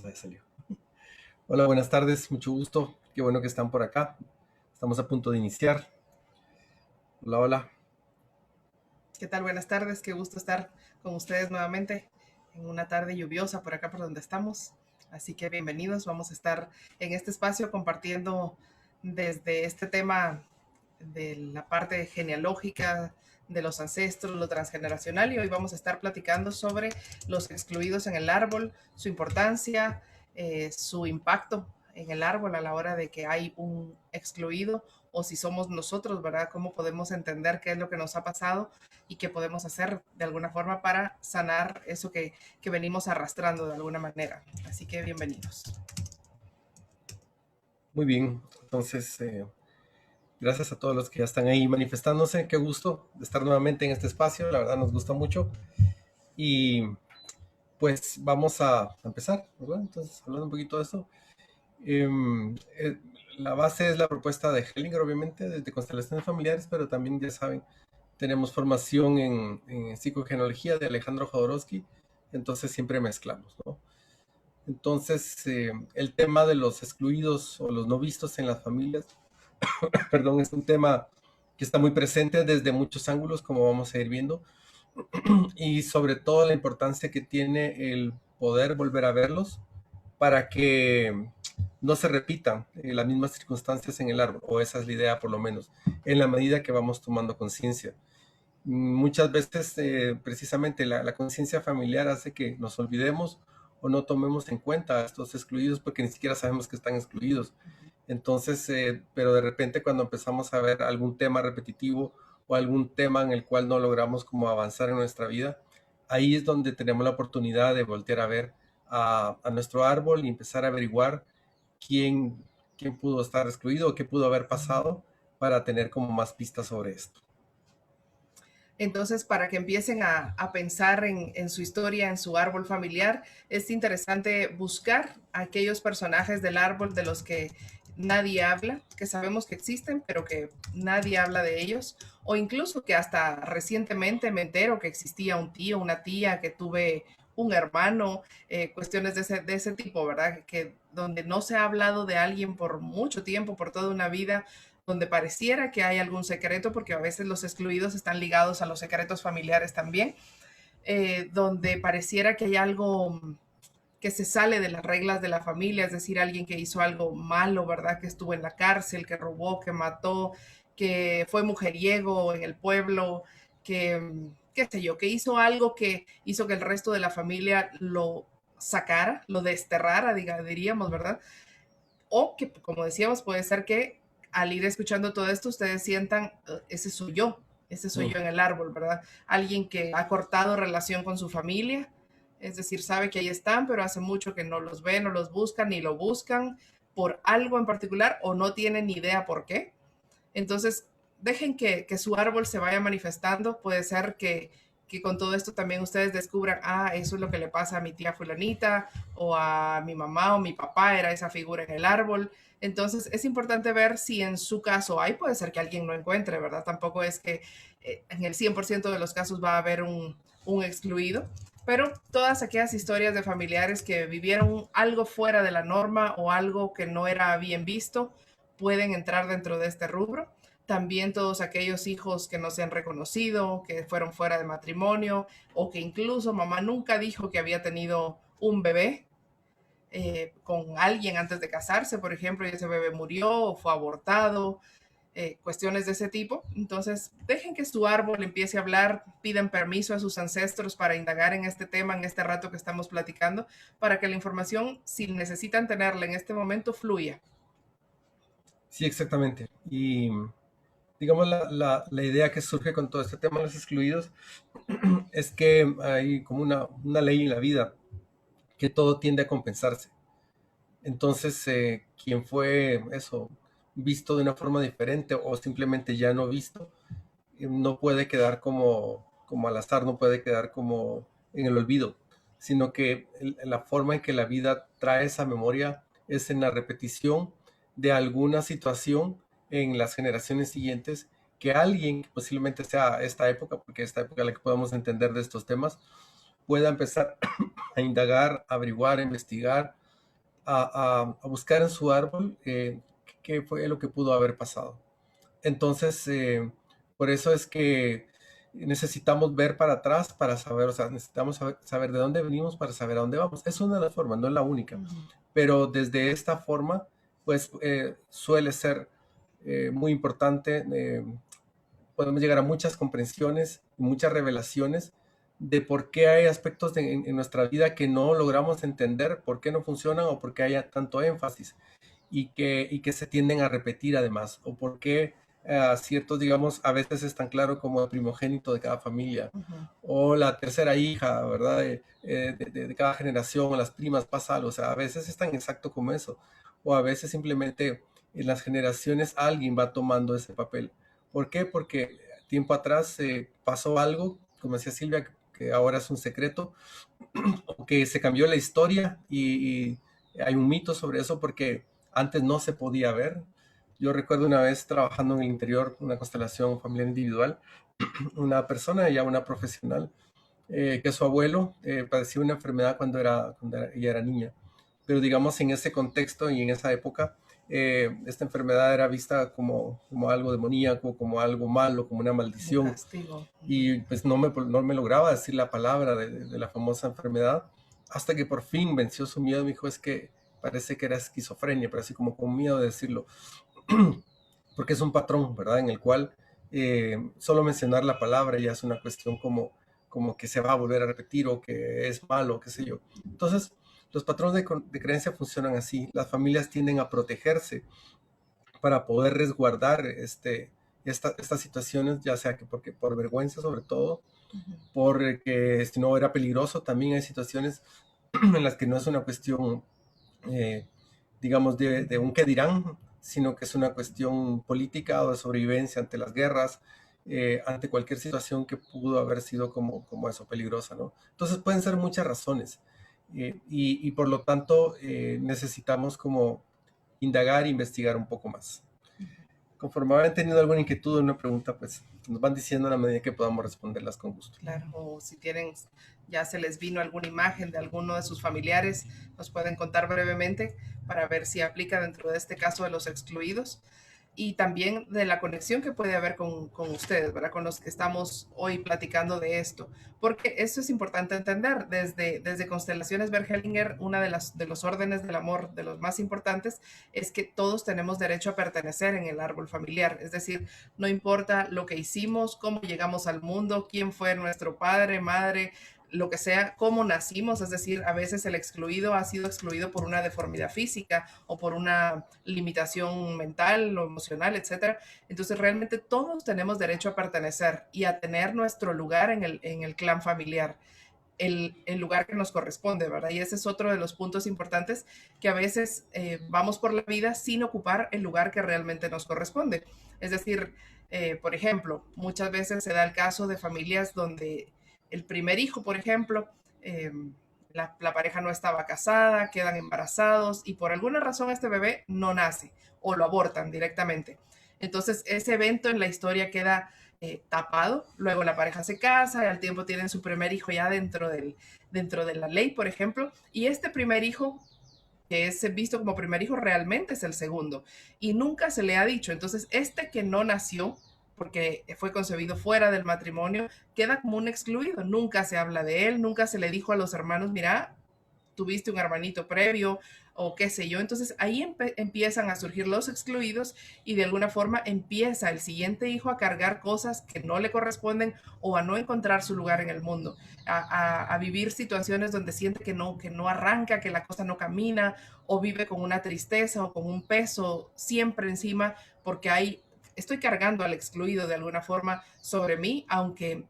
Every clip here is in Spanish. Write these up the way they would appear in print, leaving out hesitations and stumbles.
Ahí salió. Hola, buenas tardes, mucho gusto. Qué bueno que están por acá. Estamos a punto de iniciar. Hola, hola. ¿Qué tal? Buenas tardes, qué gusto estar con ustedes nuevamente en una tarde lluviosa por acá por donde estamos. Así que bienvenidos, vamos a estar en este espacio compartiendo desde este tema de la parte genealógica de los ancestros, lo transgeneracional, y hoy vamos a estar platicando sobre los excluidos en el árbol, su importancia, su impacto en el árbol a la hora de que hay un excluido o si somos nosotros, ¿verdad? ¿Cómo podemos entender qué es lo que nos ha pasado y qué podemos hacer de alguna forma para sanar eso que venimos arrastrando de alguna manera? Así que bienvenidos. Muy bien. Entonces, gracias a todos los que ya están ahí manifestándose. Qué gusto de estar nuevamente en este espacio. La verdad nos gusta mucho. Y pues vamos a empezar, ¿verdad? Entonces, hablando un poquito de eso. La base es la propuesta de Hellinger, obviamente, desde constelaciones familiares, pero también, ya saben, tenemos formación en psicogenealogía de Alejandro Jodorowsky, entonces siempre mezclamos, ¿no? Entonces, el tema de los excluidos o los no vistos en las familias, perdón, es un tema que está muy presente desde muchos ángulos, como vamos a ir viendo, y sobre todo la importancia que tiene el poder volver a verlos para que no se repitan las mismas circunstancias en el árbol, o esa es la idea por lo menos, en la medida que vamos tomando conciencia. Muchas veces precisamente la conciencia familiar hace que nos olvidemos o no tomemos en cuenta a estos excluidos porque ni siquiera sabemos que están excluidos. Entonces, pero de repente cuando empezamos a ver algún tema repetitivo o algún tema en el cual no logramos como avanzar en nuestra vida, ahí es donde tenemos la oportunidad de voltear a ver a nuestro árbol y empezar a averiguar quién, quién pudo estar excluido o qué pudo haber pasado para tener como más pistas sobre esto. Entonces, para que empiecen a pensar en su historia, en su árbol familiar, es interesante buscar aquellos personajes del árbol de los que nadie habla, que sabemos que existen, pero que nadie habla de ellos, o incluso que hasta recientemente me entero que existía un tío, una tía, que tuve un hermano, cuestiones de ese tipo, ¿verdad? Que donde no se ha hablado de alguien por mucho tiempo, por toda una vida, donde pareciera que hay algún secreto, porque a veces los excluidos están ligados a los secretos familiares también, donde pareciera que hay algo que se sale de las reglas de la familia, es decir, alguien que hizo algo malo, ¿verdad? Que estuvo en la cárcel, que robó, que mató, que fue mujeriego en el pueblo, que, qué sé yo, que hizo algo que hizo que el resto de la familia lo sacara, lo desterrara, diríamos, ¿verdad? O que, como decíamos, puede ser que al ir escuchando todo esto, ustedes sientan, ese soy yo en el árbol, ¿verdad? Alguien que ha cortado relación con su familia, es decir, sabe que ahí están, pero hace mucho que no los ven, no los buscan, ni lo buscan por algo en particular o no tienen ni idea por qué. Entonces, dejen que su árbol se vaya manifestando. Puede ser que con todo esto también ustedes descubran, ah, eso es lo que le pasa a mi tía fulanita o a mi mamá o mi papá, era esa figura en el árbol. Entonces, es importante ver si en su caso hay, puede ser que alguien no encuentre, ¿verdad? Tampoco es que en el 100% de los casos va a haber un excluido, pero todas aquellas historias de familiares que vivieron algo fuera de la norma o algo que no era bien visto, pueden entrar dentro de este rubro. También todos aquellos hijos que no se han reconocido, que fueron fuera de matrimonio o que incluso mamá nunca dijo que había tenido un bebé con alguien antes de casarse, por ejemplo, y ese bebé murió o fue abortado, cuestiones de ese tipo. Entonces, dejen que su árbol empiece a hablar, piden permiso a sus ancestros para indagar en este tema, en este rato que estamos platicando, para que la información, si necesitan tenerla en este momento, fluya. Sí, exactamente. Y digamos, la idea que surge con todo este tema de los excluidos es que hay como una ley en la vida, que todo tiende a compensarse. Entonces, quien fue eso, visto de una forma diferente o simplemente ya no visto, no puede quedar como al azar, no puede quedar como en el olvido, sino que la forma en que la vida trae esa memoria es en la repetición de alguna situación en las generaciones siguientes que alguien, que posiblemente sea esta época, porque esta época es la que podemos entender de estos temas, pueda empezar a indagar, a averiguar, a investigar, a buscar en su árbol qué fue lo que pudo haber pasado. Entonces, por eso es que necesitamos ver para atrás para saber, o sea, necesitamos saber de dónde venimos para saber a dónde vamos. Es una de las formas, no es la única, pero desde esta forma, pues suele ser muy importante. Podemos llegar a muchas comprensiones, muchas revelaciones de por qué hay aspectos en nuestra vida que no logramos entender, por qué no funcionan o por qué hay tanto énfasis y que se tienden a repetir además, o por qué ciertos, digamos, a veces es tan claro como el primogénito de cada familia, o la tercera hija, ¿verdad? De cada generación, o las primas, pasa algo, o sea, a veces es tan exacto como eso, o a veces simplemente en las generaciones alguien va tomando ese papel. ¿Por qué? Porque tiempo atrás pasó algo, como decía Silvia, que ahora es un secreto, o que se cambió la historia y hay un mito sobre eso porque antes no se podía ver. Yo recuerdo una vez trabajando en el interior, una constelación familiar individual, una persona, ya una profesional, que su abuelo padecía una enfermedad cuando ella era niña. Pero digamos, en ese contexto y en esa época, esta enfermedad era vista como algo demoníaco, como algo malo, como una Como maldición. castigo. Y pues no me lograba decir la palabra de la famosa enfermedad, hasta que por fin venció su miedo. Me dijo, es que parece que era esquizofrenia, pero así como con miedo de decirlo, porque es un patrón, ¿verdad? En el cual solo mencionar la palabra ya es una cuestión como que se va a volver a repetir o que es malo, qué sé yo. Entonces, los patrones de creencia funcionan así. Las familias tienden a protegerse para poder resguardar estas situaciones, ya sea que porque por vergüenza sobre todo, porque si no era peligroso. También hay situaciones en las que no es una cuestión, eh, digamos, de un qué dirán, sino que es una cuestión política o de sobrevivencia ante las guerras, ante cualquier situación que pudo haber sido como eso, peligrosa, ¿no? Entonces pueden ser muchas razones y por lo tanto necesitamos como indagar e investigar un poco más. Conforme vayan teniendo alguna inquietud o una pregunta, pues nos van diciendo a la medida que podamos responderlas con gusto. Claro, o si tienen, ya se les vino alguna imagen de alguno de sus familiares, nos pueden contar brevemente para ver si aplica dentro de este caso de los excluidos y también de la conexión que puede haber con ustedes, ¿verdad? Con los que estamos hoy platicando de esto, porque eso es importante entender. Desde Constelaciones Bergelinger, una de los órdenes del amor, de los más importantes, es que todos tenemos derecho a pertenecer en el árbol familiar, es decir, no importa lo que hicimos, cómo llegamos al mundo, quién fue nuestro padre, madre, lo que sea, cómo nacimos, es decir, a veces el excluido ha sido excluido por una deformidad física o por una limitación mental o emocional, etcétera. Entonces, realmente todos tenemos derecho a pertenecer y a tener nuestro lugar en el clan familiar. El lugar que nos corresponde, ¿verdad? Y ese es otro de los puntos importantes que a veces vamos por la vida sin ocupar el lugar que realmente nos corresponde. Es decir, por ejemplo, muchas veces se da el caso de familias donde el primer hijo, por ejemplo, la pareja no estaba casada, quedan embarazados y por alguna razón este bebé no nace o lo abortan directamente. Entonces ese evento en la historia queda tapado, luego la pareja se casa y al tiempo tienen su primer hijo ya dentro de la ley, por ejemplo, y este primer hijo que es visto como primer hijo realmente es el segundo y nunca se le ha dicho. Entonces, este que no nació porque fue concebido fuera del matrimonio, queda como un excluido. Nunca se habla de él, nunca se le dijo a los hermanos, mira, tuviste un hermanito previo o qué sé yo. Entonces ahí empiezan a surgir los excluidos y de alguna forma empieza el siguiente hijo a cargar cosas que no le corresponden o a no encontrar su lugar en el mundo, a vivir situaciones donde siente que no arranca, que la cosa no camina o vive con una tristeza o con un peso siempre encima porque estoy cargando al excluido de alguna forma sobre mí, aunque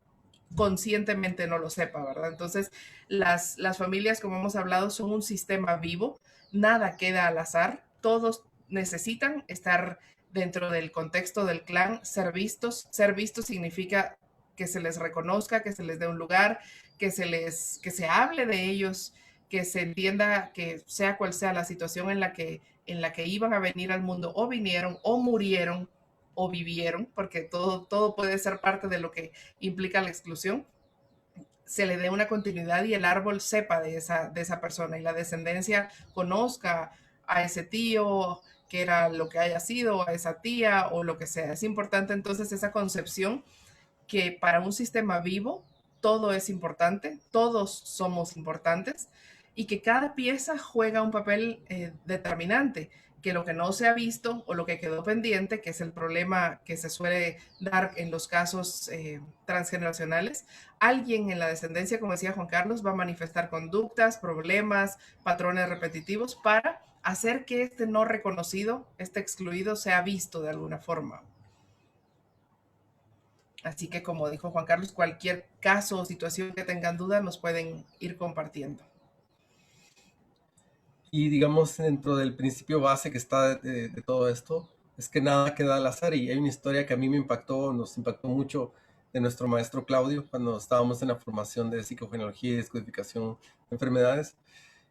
conscientemente no lo sepa, ¿verdad? Entonces, las familias, como hemos hablado, son un sistema vivo, nada queda al azar, todos necesitan estar dentro del contexto del clan, ser vistos. Ser vistos significa que se les reconozca, que se les dé un lugar, que se hable de ellos, que se entienda que sea cual sea la situación en la que iban a venir al mundo o vinieron o murieron o vivieron, porque todo puede ser parte de lo que implica la exclusión, se le dé una continuidad y el árbol sepa de esa persona y la descendencia conozca a ese tío, que era lo que haya sido, a esa tía o lo que sea. Es importante entonces esa concepción que para un sistema vivo todo es importante, todos somos importantes y que cada pieza juega un papel determinante, que lo que no se ha visto o lo que quedó pendiente, que es el problema que se suele dar en los casos transgeneracionales, alguien en la descendencia, como decía Juan Carlos, va a manifestar conductas, problemas, patrones repetitivos para hacer que este no reconocido, este excluido, sea visto de alguna forma. Así que, como dijo Juan Carlos, cualquier caso o situación que tengan duda nos pueden ir compartiendo. Y digamos, dentro del principio base que está de todo esto, es que nada queda al azar. Y hay una historia que a mí me impactó, nos impactó mucho de nuestro maestro Claudio cuando estábamos en la formación de psicogenealogía y descodificación de enfermedades.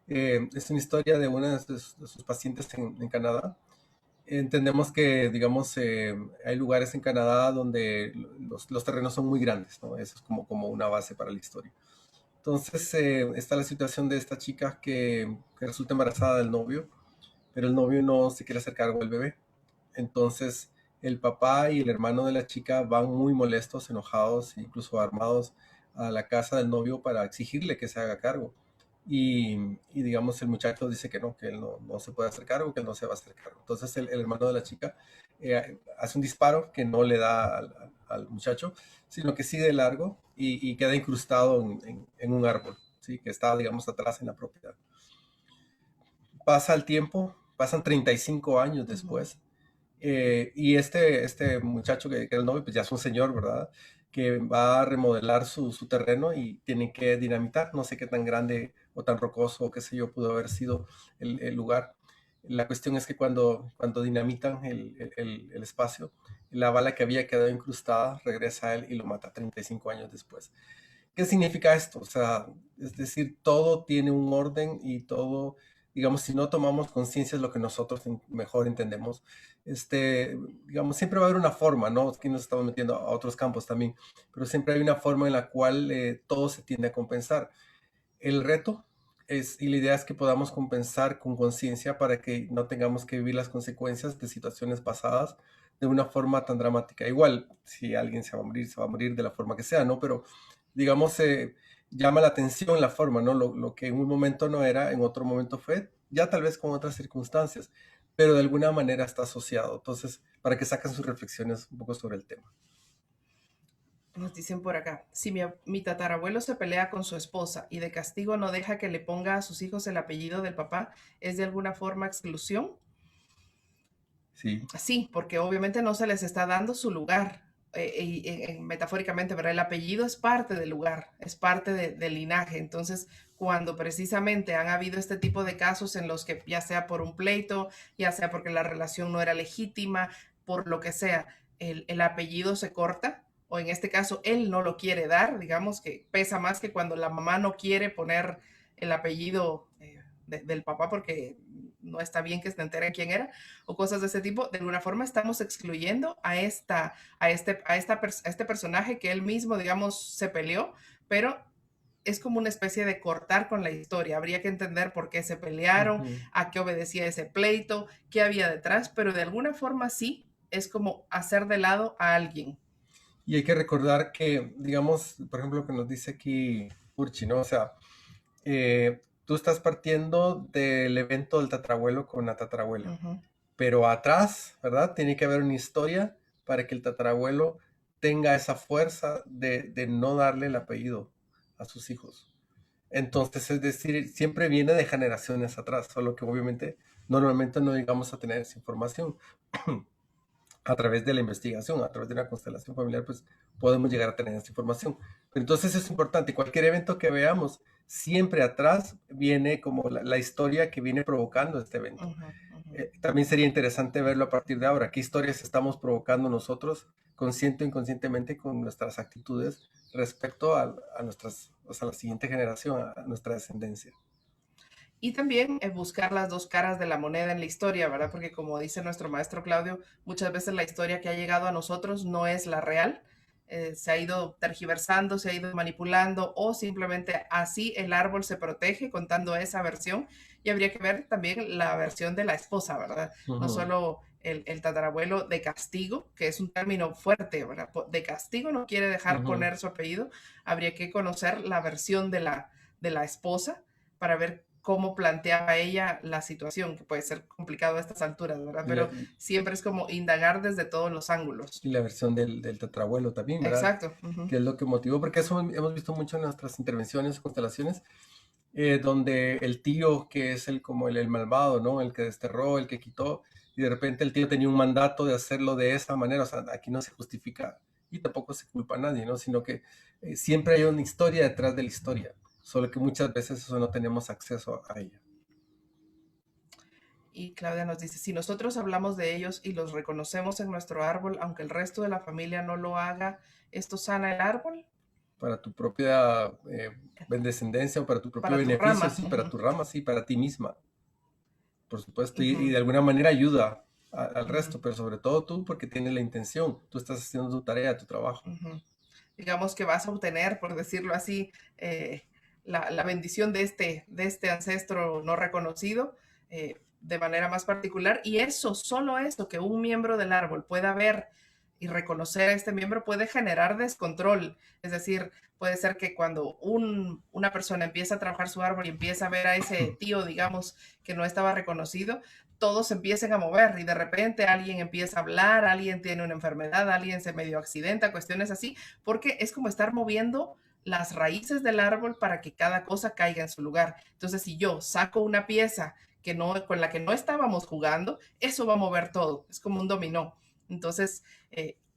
Es una historia de una de sus pacientes en Canadá. Entendemos que, digamos, hay lugares en Canadá donde los terrenos son muy grandes, ¿no? Eso es como una base para la historia. Entonces está la situación de esta chica que resulta embarazada del novio, pero el novio no se quiere hacer cargo del bebé. Entonces el papá y el hermano de la chica van muy molestos, enojados, incluso armados a la casa del novio para exigirle que se haga cargo. Digamos, el muchacho dice que él no se puede hacer cargo, que él no se va a hacer cargo. Entonces el hermano de la chica hace un disparo que no le da al muchacho, sino que sigue de largo y queda incrustado en un árbol, ¿sí? Que está, digamos, atrás en la propiedad. Pasa el tiempo, pasan 35 años después, y este muchacho que era el novio, pues ya es un señor, ¿verdad? Que va a remodelar su terreno y tiene que dinamitar. No sé qué tan grande o tan rocoso o qué sé yo pudo haber sido el lugar. La cuestión es que cuando dinamitan el espacio, la bala que había quedado incrustada regresa a él y lo mata 35 años después. ¿Qué significa esto? O sea, es decir, todo tiene un orden y todo, digamos, si no tomamos conciencia es lo que nosotros mejor entendemos. Digamos, siempre va a haber una forma, ¿no? Aquí nos estamos metiendo a otros campos también, pero siempre hay una forma en la cual todo se tiende a compensar. El reto y la idea es que podamos compensar con conciencia para que no tengamos que vivir las consecuencias de situaciones pasadas de una forma tan dramática. Igual, si alguien se va a morir de la forma que sea, ¿no? Pero, digamos, llama la atención la forma, ¿no? Lo que en un momento no era, en otro momento fue, ya tal vez con otras circunstancias, pero de alguna manera está asociado. Entonces, para que saquen sus reflexiones un poco sobre el tema. Nos dicen por acá, si mi tatarabuelo se pelea con su esposa y de castigo no deja que le ponga a sus hijos el apellido del papá, ¿es de alguna forma exclusión? Sí. Sí, porque obviamente no se les está dando su lugar. Metafóricamente, ¿verdad? El apellido es parte del lugar, es parte del linaje. Entonces, cuando precisamente han habido este tipo de casos en los que ya sea por un pleito, ya sea porque la relación no era legítima, por lo que sea, el apellido se corta, o en este caso él no lo quiere dar, digamos que pesa más que cuando la mamá no quiere poner el apellido del papá porque no está bien que se enteren quién era, o cosas de ese tipo. De alguna forma estamos excluyendo a este personaje que él mismo, digamos, se peleó, pero es como una especie de cortar con la historia. Habría que entender por qué se pelearon, Ujú. a qué obedecía ese pleito, qué había detrás, pero de alguna forma sí es como hacer de lado a alguien. Y hay que recordar que, digamos, por ejemplo, lo que nos dice aquí Urchi, ¿no? O sea, tú estás partiendo del evento del tatarabuelo con la tatarabuela, Ujú. pero atrás, ¿verdad? Tiene que haber una historia para que el tatarabuelo tenga esa fuerza de no darle el apellido a sus hijos. Entonces, es decir, siempre viene de generaciones atrás, solo que obviamente normalmente no llegamos a tener esa información. A través de la investigación, a través de una constelación familiar, pues podemos llegar a tener esta información. Pero entonces es importante, cualquier evento que veamos, siempre atrás viene como la historia que viene provocando este evento. Ujú, ujú. También sería interesante verlo a partir de ahora, qué historias estamos provocando nosotros, consciente o inconscientemente, con nuestras actitudes respecto a nuestras, o sea, a la siguiente generación, a nuestra descendencia. Y también buscar las dos caras de la moneda en la historia, ¿verdad? Porque como dice nuestro maestro Claudio, muchas veces la historia que ha llegado a nosotros no es la real. se ha ido tergiversando, se ha ido manipulando, o simplemente así el árbol se protege contando esa versión. Y habría que ver también la versión de la esposa, ¿verdad? No Ujú, solo el tatarabuelo de castigo, que es un término fuerte, ¿verdad? De castigo no quiere dejar ujú. poner su apellido. Habría que conocer la versión de la esposa para ver cómo planteaba ella la situación, que puede ser complicado a estas alturas, ¿verdad? Y la, Pero siempre es como indagar desde todos los ángulos. y la versión del tetrabuelo también, ¿verdad? Exacto. Que es lo que motivó, porque eso hemos visto mucho en nuestras intervenciones, constelaciones, donde el tío, que es como el malvado, ¿no? El que desterró, el que quitó, y de repente el tío tenía un mandato de hacerlo de esa manera, o sea, aquí no se justifica y tampoco se culpa a nadie, ¿no? Sino que siempre hay una historia detrás de la historia, solo que muchas veces eso no tenemos acceso a ella. Y Claudia nos dice, si nosotros hablamos de ellos y los reconocemos en nuestro árbol, aunque el resto de la familia no lo haga, ¿esto sana el árbol? Para tu propia descendencia o para tu propio Para tu beneficio, rama. sí, para tu rama, sí, para ti misma, por supuesto, y Ujú, de alguna manera ayuda al ujú, resto, pero sobre todo tú porque tienes la intención, tú estás haciendo tu tarea, tu trabajo. ujú. Digamos que vas a obtener, por decirlo así, la bendición de este ancestro no reconocido de manera más particular. Y eso, solo eso, que un miembro del árbol pueda ver y reconocer a este miembro puede generar descontrol. Es decir, puede ser que cuando una persona empieza a trabajar su árbol y empieza a ver a ese tío, digamos, que no estaba reconocido, todos se empiecen a mover y de repente alguien empieza a hablar, alguien tiene una enfermedad, alguien se medio accidenta, cuestiones así, porque es como estar moviendo las raíces del árbol para que cada cosa caiga en su lugar. Entonces, si yo saco una pieza que no, con la que no estábamos jugando, eso va a mover todo, es como un dominó. Entonces,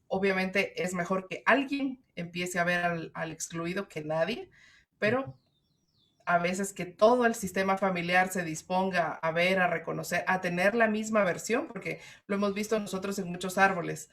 obviamente es mejor que alguien empiece a ver al excluido que nadie, pero a veces que todo el sistema familiar se disponga a ver, a reconocer, a tener la misma versión, porque lo hemos visto nosotros en muchos árboles.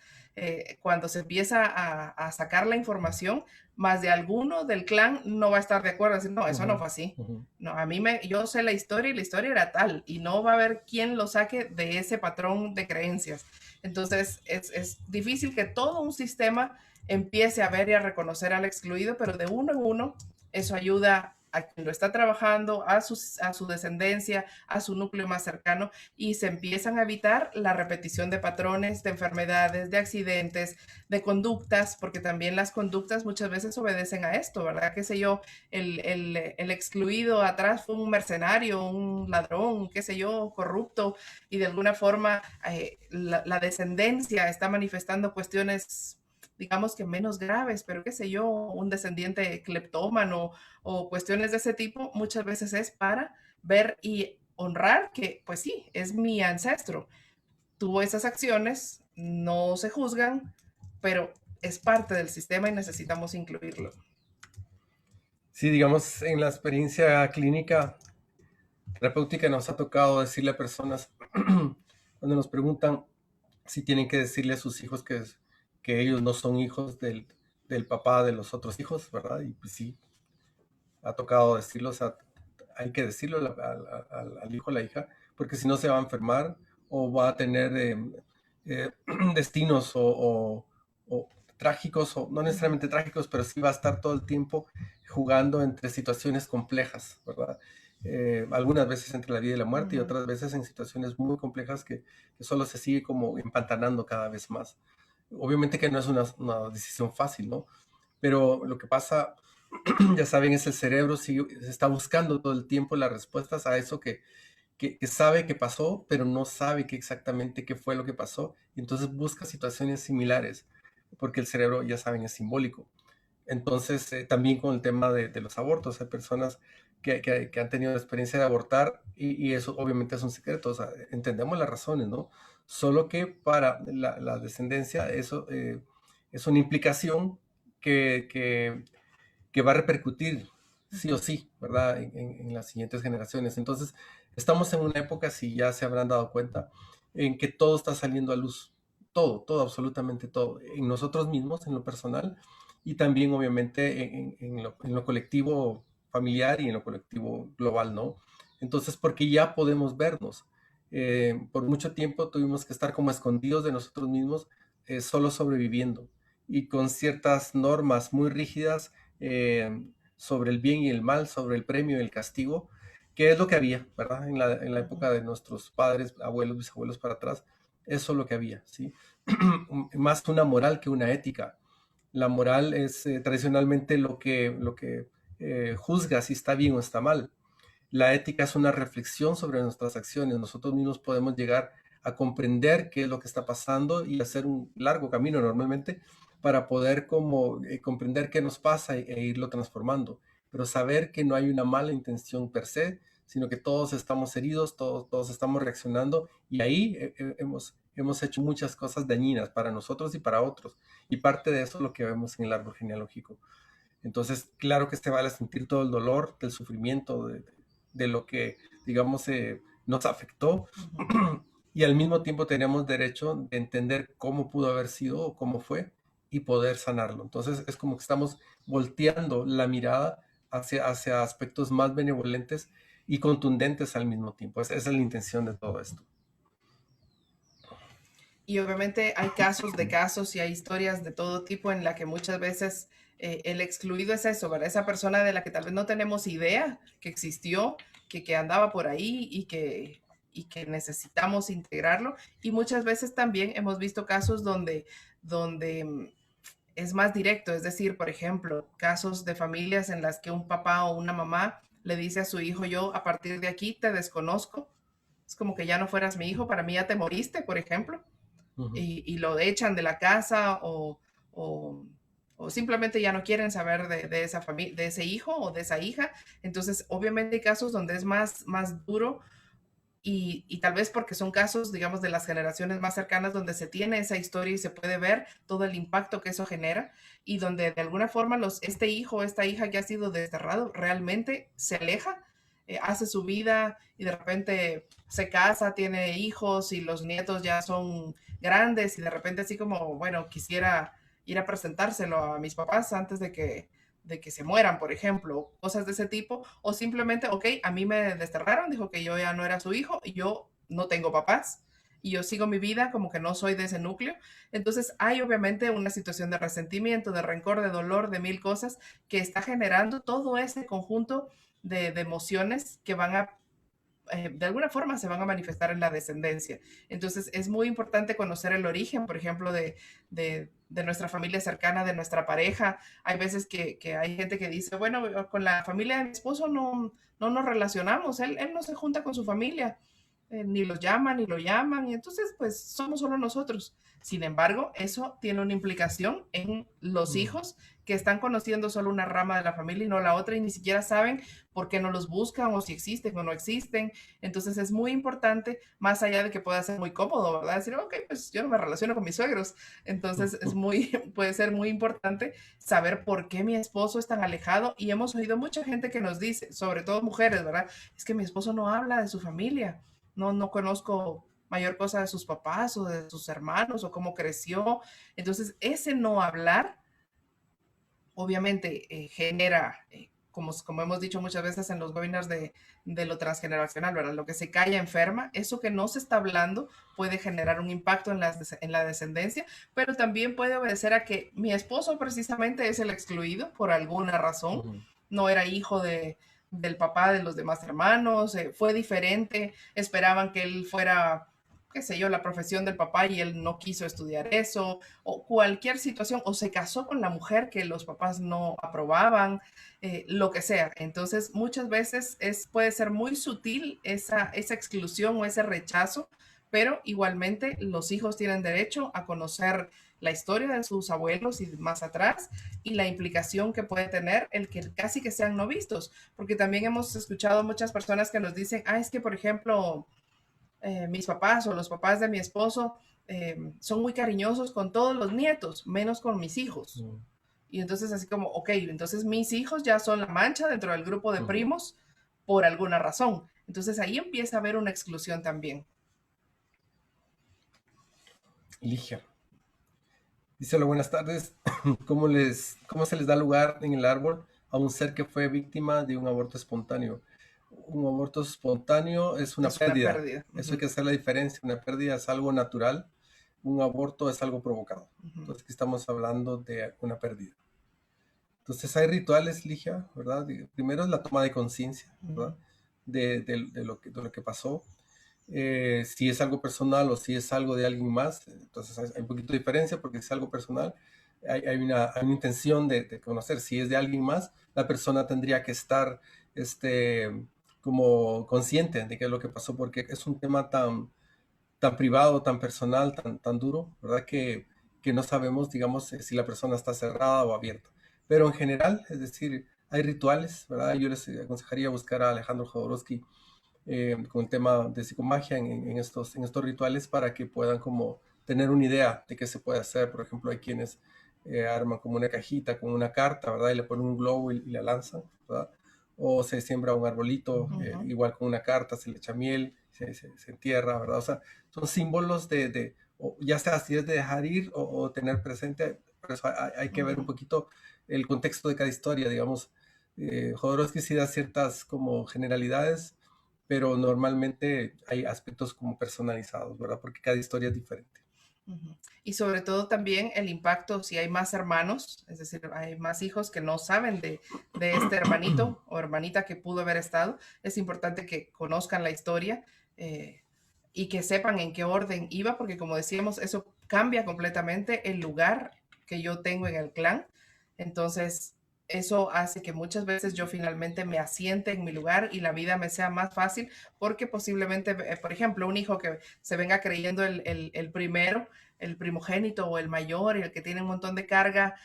Cuando se empieza a sacar la información, más de alguno del clan no va a estar de acuerdo, decir, no, eso no Ujú, fue así. ujú. No, yo sé la historia y la historia era tal, y no va a haber quien lo saque de ese patrón de creencias. Entonces, es difícil que todo un sistema empiece a ver y a reconocer al excluido, pero de uno en uno eso ayuda a quien lo está trabajando, a su descendencia, a su núcleo más cercano, y se empiezan a evitar la repetición de patrones, de enfermedades, de accidentes, de conductas, porque también las conductas muchas veces obedecen a esto, ¿verdad? Qué sé yo, el excluido atrás fue un mercenario, un ladrón, qué sé yo, corrupto, y de alguna forma la descendencia está manifestando cuestiones digamos que menos graves, pero qué sé yo, un descendiente cleptómano o cuestiones de ese tipo, muchas veces es para ver y honrar que, pues sí, es mi ancestro. Tuvo esas acciones, no se juzgan, pero es parte del sistema y necesitamos incluirlo. Sí, digamos, en la experiencia clínica terapéutica nos ha tocado decirle a personas, cuando nos preguntan si tienen que decirle a sus hijos que ellos no son hijos del papá de los otros hijos, ¿verdad? Y pues sí, ha tocado decirlo, o sea, hay que decirlo al hijo o la hija, porque si no se va a enfermar o va a tener eh, destinos o trágicos, o no Uh -huh, necesariamente trágicos, pero sí va a estar todo el tiempo jugando entre situaciones complejas, ¿verdad? Algunas veces entre la vida y la uh muerte y -huh. otras veces en situaciones muy complejas que solo se sigue como empantanando cada vez más. Obviamente que no es una decisión fácil, ¿no? Pero lo que pasa, ya saben, es el cerebro, se está buscando todo el tiempo las respuestas a eso que sabe que pasó, pero no sabe exactamente qué fue lo que pasó, y entonces busca situaciones similares, porque el cerebro, ya saben, es simbólico. Entonces, también con el tema de los abortos, hay personas que han tenido la experiencia de abortar y eso obviamente es un secreto, o sea, entendemos las razones, ¿no? Solo que para la descendencia eso es una implicación que, que, que va a repercutir Uh sí o -huh. sí, ¿verdad? En las siguientes generaciones. Entonces, estamos en una época, si ya se habrán dado cuenta, en que todo está saliendo a luz, todo, absolutamente todo, en nosotros mismos, en lo personal, y también obviamente en lo colectivo familiar y en lo colectivo global, ¿no? Entonces, porque ya podemos vernos. Por mucho tiempo tuvimos que estar como escondidos de nosotros mismos, solo sobreviviendo. y con ciertas normas muy rígidas sobre el bien y el mal, sobre el premio y el castigo, que es lo que había, ¿verdad? En la Ujú. época de nuestros padres, abuelos, bisabuelos para atrás, eso es lo que había, ¿sí? Más una moral que una ética. La moral es tradicionalmente lo que juzga si está bien o está mal. La ética es una reflexión sobre nuestras acciones. Nosotros mismos podemos llegar a comprender qué es lo que está pasando y hacer un largo camino normalmente para poder como comprender qué nos pasa e irlo transformando. Pero saber que no hay una mala intención per se, sino que todos estamos heridos, todos estamos reaccionando y ahí hemos hecho muchas cosas dañinas para nosotros y para otros. Y parte de eso es lo que vemos en el árbol genealógico. Entonces, claro que se vale sentir todo el dolor, del sufrimiento, de lo que, digamos, nos afectó. Ujú. Y al mismo tiempo tenemos derecho de entender cómo pudo haber sido o cómo fue y poder sanarlo. Entonces, es como que estamos volteando la mirada hacia aspectos más benevolentes y contundentes al mismo tiempo. Esa es la intención de todo esto. Y obviamente hay casos de casos y hay historias de todo tipo en la que muchas veces el excluido es eso, ¿verdad? Esa persona de la que tal vez no tenemos idea que existió, que andaba por ahí y que necesitamos integrarlo. Y muchas veces también hemos visto casos donde es más directo, es decir, por ejemplo, casos de familias en las que un papá o una mamá le dice a su hijo, yo a partir de aquí te desconozco, es como que ya no fueras mi hijo, para mí ya te moriste, por ejemplo, Ujú. y lo echan de la casa o, o simplemente ya no quieren saber de esa familia, de ese hijo o de esa hija. Entonces, obviamente hay casos donde es más duro y tal vez porque son casos, digamos, de las generaciones más cercanas donde se tiene esa historia y se puede ver todo el impacto que eso genera y donde de alguna forma este hijo o esta hija que ha sido desterrado realmente se aleja, hace su vida y de repente se casa, tiene hijos y los nietos ya son grandes y de repente así como, bueno, quisiera ir a presentárselo a mis papás antes de que se mueran, por ejemplo, cosas de ese tipo, o simplemente, ok, a mí me desterraron, dijo que yo ya no era su hijo y yo no tengo papás y yo sigo mi vida como que no soy de ese núcleo. Entonces hay obviamente una situación de resentimiento, de rencor, de dolor, de mil cosas que está generando todo ese conjunto de emociones que van a de alguna forma se van a manifestar en la descendencia. Entonces es muy importante conocer el origen, por ejemplo, de nuestra familia cercana, de nuestra pareja. Hay veces que hay gente que dice, bueno, con la familia de mi esposo no nos relacionamos, él no se junta con su familia, ni los llaman, ni lo llaman, y entonces pues somos solo nosotros. Sin embargo, eso tiene una implicación en los Mm. hijos que están conociendo solo una rama de la familia y no la otra y ni siquiera saben por qué no los buscan o si existen o no existen. Entonces es muy importante, más allá de que pueda ser muy cómodo, ¿verdad? Decir, ok, pues yo no me relaciono con mis suegros. Entonces puede ser muy importante saber por qué mi esposo es tan alejado y hemos oído mucha gente que nos dice, sobre todo mujeres, ¿verdad? Es que mi esposo no habla de su familia, no conozco mayor cosa de sus papás o de sus hermanos o cómo creció. Entonces, ese no hablar obviamente genera, como hemos dicho muchas veces en los webinars de lo transgeneracional, ¿verdad? Lo que se calla enferma, eso que no se está hablando puede generar un impacto en la descendencia, pero también puede obedecer a que mi esposo precisamente es el excluido por alguna razón, Ujú. no era hijo del papá de los demás hermanos, fue diferente, esperaban que él fuera qué sé yo, la profesión del papá y él no quiso estudiar eso, o cualquier situación, o se casó con la mujer que los papás no aprobaban, lo que sea. Entonces, muchas veces puede ser muy sutil esa exclusión o ese rechazo, pero igualmente los hijos tienen derecho a conocer la historia de sus abuelos y más atrás y la implicación que puede tener el que casi que sean no vistos, porque también hemos escuchado muchas personas que nos dicen, es que por ejemplo, mis papás o los papás de mi esposo son muy cariñosos con todos los nietos, menos con mis hijos. Mm. Y entonces así como, ok, entonces mis hijos ya son la mancha dentro del grupo de Ujú. primos por alguna razón. Entonces ahí empieza a haber una exclusión también. Ligia. Dice, hola, buenas tardes. ¿Cómo se les da lugar en el árbol a un ser que fue víctima de un aborto espontáneo? Un aborto espontáneo es una Es una pérdida. pérdida. Uh Eso hay -huh. que hacer la diferencia. Una pérdida es algo natural. un aborto es algo provocado. Ujú, Entonces aquí estamos hablando de una pérdida. Entonces hay rituales, Ligia, ¿verdad? Primero es la toma de conciencia, ujú, ¿verdad? De lo que pasó. Si es algo personal o si es algo de alguien más, entonces hay un poquito de diferencia porque si es algo personal, hay una intención de conocer. Si es de alguien más, la persona tendría que estar como consciente de qué es lo que pasó porque es un tema tan privado, tan personal, tan duro, ¿verdad? Que no sabemos, digamos, si la persona está cerrada o abierta. Pero en general, es decir, hay rituales, ¿verdad? Yo les aconsejaría buscar a Alejandro Jodorowsky con el tema de psicomagia en estos rituales para que puedan como tener una idea de qué se puede hacer. Por ejemplo, hay quienes arman como una cajita con una carta, ¿verdad? Y le ponen un globo y la lanzan, ¿verdad? O se siembra un arbolito, ujú, igual con una carta, se le echa miel, se entierra, ¿verdad? O sea, son símbolos o ya sea si es de dejar ir o tener presente, por eso hay que ver un ujú. poquito el contexto de cada historia, digamos. Jodorowsky sí da ciertas como generalidades, pero normalmente hay aspectos como personalizados, ¿verdad? Porque cada historia es diferente. Ujú. Y sobre todo también el impacto si hay más hermanos, es decir, hay más hijos que no saben de este hermanito o hermanita que pudo haber estado. Es importante que conozcan la historia eh, y que sepan en qué orden iba, porque como decíamos, eso cambia completamente el lugar que yo tengo en el clan. Entonces, eso hace que muchas veces yo finalmente me asiente en mi lugar y la vida me sea más fácil, porque posiblemente, por ejemplo, un hijo que se venga creyendo el primero, el primogénito o el mayor, el que tiene un montón de carga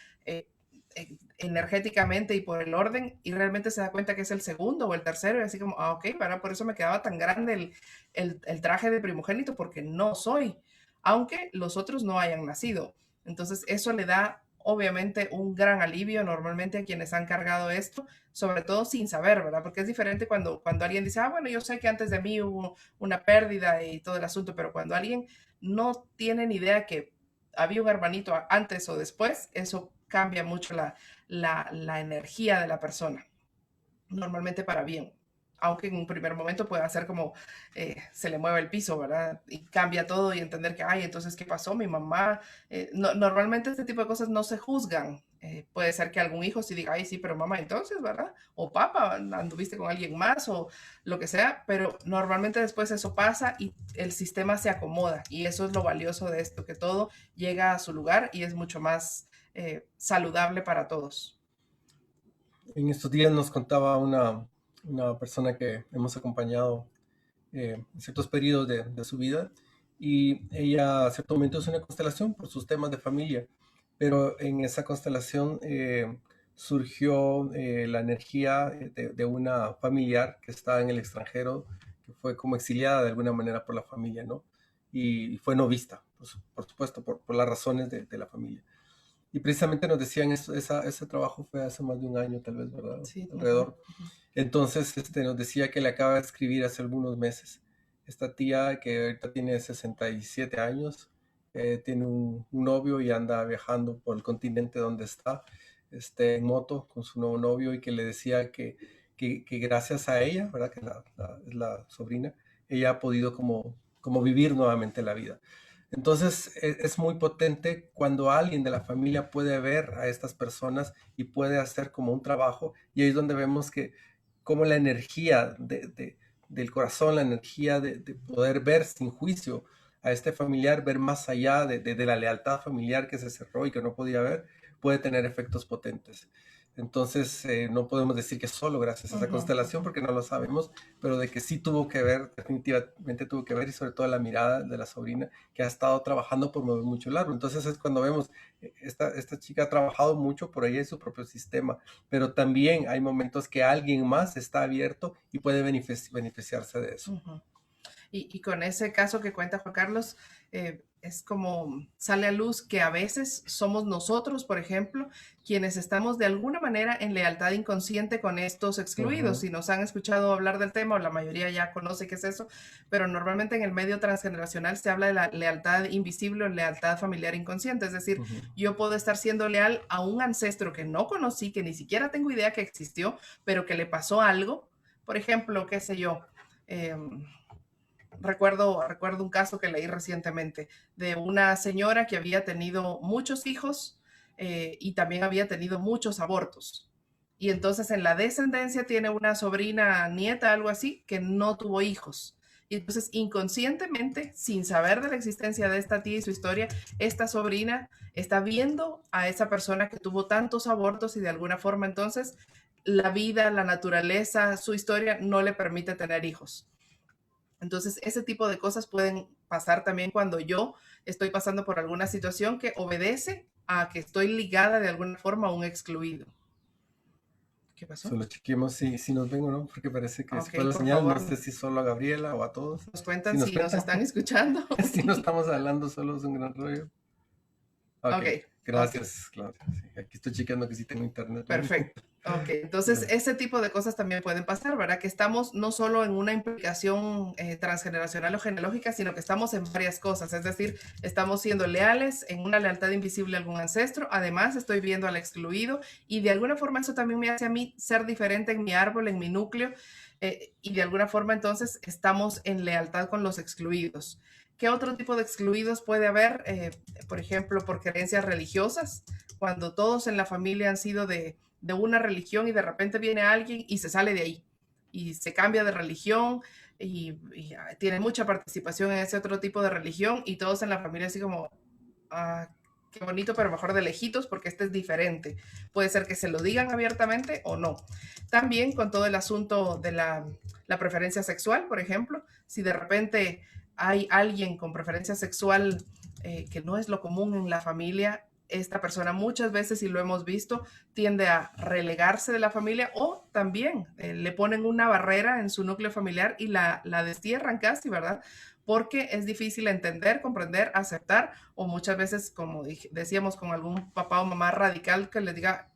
energéticamente y por el orden, y realmente se da cuenta que es el segundo o el tercero, y así como, ah, ok, para, por eso me quedaba tan grande el traje de primogénito, porque no soy, aunque los otros no hayan nacido. Entonces, eso le da obviamente un gran alivio normalmente a quienes han cargado esto, sobre todo sin saber, ¿verdad? Porque es diferente cuando alguien dice, ah, bueno, yo sé que antes de mí hubo una pérdida y todo el asunto, pero cuando alguien no tiene ni idea que había un hermanito antes o después, eso cambia mucho la energía de la persona, normalmente para bien. Aunque en un primer momento puede hacer como se le mueve el piso, ¿verdad? Y cambia todo y entender que, ay, entonces, ¿qué pasó? Mi mamá. Normalmente este tipo de cosas no se juzgan. Puede ser que algún hijo sí diga, ay, sí, pero mamá, entonces, ¿verdad? O papá, anduviste con alguien más o lo que sea, pero normalmente después eso pasa y el sistema se acomoda. Y eso es lo valioso de esto, que todo llega a su lugar y es mucho más saludable para todos. En estos días nos contaba una persona que hemos acompañado en ciertos periodos de su vida y ella a cierto momento es una constelación por sus temas de familia, pero en esa constelación surgió la energía de una familiar que está en el extranjero, que fue como exiliada de alguna manera por la familia, ¿no? Y fue no vista, por supuesto, por las razones de la familia. Y precisamente nos decían, ese trabajo fue hace más de un año, tal vez, ¿verdad? Sí, ujú, Alrededor. Entonces, nos decía que le acaba de escribir hace algunos meses. Esta tía que ahorita tiene 67 años, tiene un novio y anda viajando por el continente donde está, en moto con su nuevo novio y que le decía que gracias a ella, ¿verdad? Que es la sobrina, ella ha podido como vivir nuevamente la vida. Entonces es muy potente cuando alguien de la familia puede ver a estas personas y puede hacer como un trabajo y ahí es donde vemos que como la energía del corazón, la energía de poder ver sin juicio a este familiar, ver más allá de la lealtad familiar que se cerró y que no podía ver, puede tener efectos potentes. Entonces, no podemos decir que solo gracias a esa ujú, constelación, ujú. porque no lo sabemos, pero de que sí tuvo que ver, definitivamente tuvo que ver, y sobre todo la mirada de la sobrina, que ha estado trabajando por mover mucho el árbol. Entonces es cuando vemos, esta chica ha trabajado mucho por ella y su propio sistema, pero también hay momentos que alguien más está abierto y puede beneficiarse de eso. Ujú. Y con ese caso que cuenta Juan Carlos, es como sale a luz que a veces somos nosotros, por ejemplo, quienes estamos de alguna manera en lealtad inconsciente con estos excluidos. Ujú, Si nos han escuchado hablar del tema, o la mayoría ya conoce qué es eso, pero normalmente en el medio transgeneracional se habla de la lealtad invisible o lealtad familiar inconsciente. Es decir, ujú. yo puedo estar siendo leal a un ancestro que no conocí, que ni siquiera tengo idea que existió, pero que le pasó algo. Por ejemplo, qué sé yo. recuerdo un caso que leí recientemente de una señora que había tenido muchos hijos y también había tenido muchos abortos. Y entonces en la descendencia tiene una sobrina, nieta, algo así, que no tuvo hijos. Y entonces inconscientemente, sin saber de la existencia de esta tía y su historia, esta sobrina está viendo a esa persona que tuvo tantos abortos y de alguna forma entonces la vida, la naturaleza, su historia no le permite tener hijos. Entonces, ese tipo de cosas pueden pasar también cuando yo estoy pasando por alguna situación que obedece a que estoy ligada de alguna forma a un excluido. ¿Qué pasó? Solo chequemos si nos ven o no, porque parece que se Ok, fue la por señal. No favor, sé si solo a Gabriela o a todos. nos Si cuentan nos si nos cuentan, están escuchando. si no estamos hablando, solo es un gran rollo. Ok, Ok, ok. gracias, Claudia. Sí, aquí estoy chequeando que sí tengo internet bien. Perfecto. Ok, entonces Ya. ese tipo de cosas también pueden pasar, ¿verdad? Que estamos no solo en una implicación transgeneracional o genealógica, sino que estamos en varias cosas. Es decir, estamos siendo leales en una lealtad invisible a algún ancestro. Además, estoy viendo al excluido y de alguna forma eso también me hace a mí ser diferente en mi árbol, en mi núcleo. Y de alguna forma entonces estamos en lealtad con los excluidos. ¿Qué otro tipo de excluidos puede haber? Por ejemplo, por creencias religiosas, cuando todos en la familia han sido de una religión y de repente viene alguien y se sale de ahí y se cambia de religión y tiene mucha participación en ese otro tipo de religión y todos en la familia así como, ah, qué bonito, pero mejor de lejitos porque este es diferente. Puede ser que se lo digan abiertamente o no. También con todo el asunto de la preferencia sexual, por ejemplo, si de repente hay alguien con preferencia sexual que no es lo común en la familia, esta persona muchas veces, y lo hemos visto, tiende a relegarse de la familia o también le ponen una barrera en su núcleo familiar y la destierran casi, ¿verdad? Porque es difícil entender, comprender, aceptar o muchas veces, como decíamos, con algún papá o mamá radical que les diga,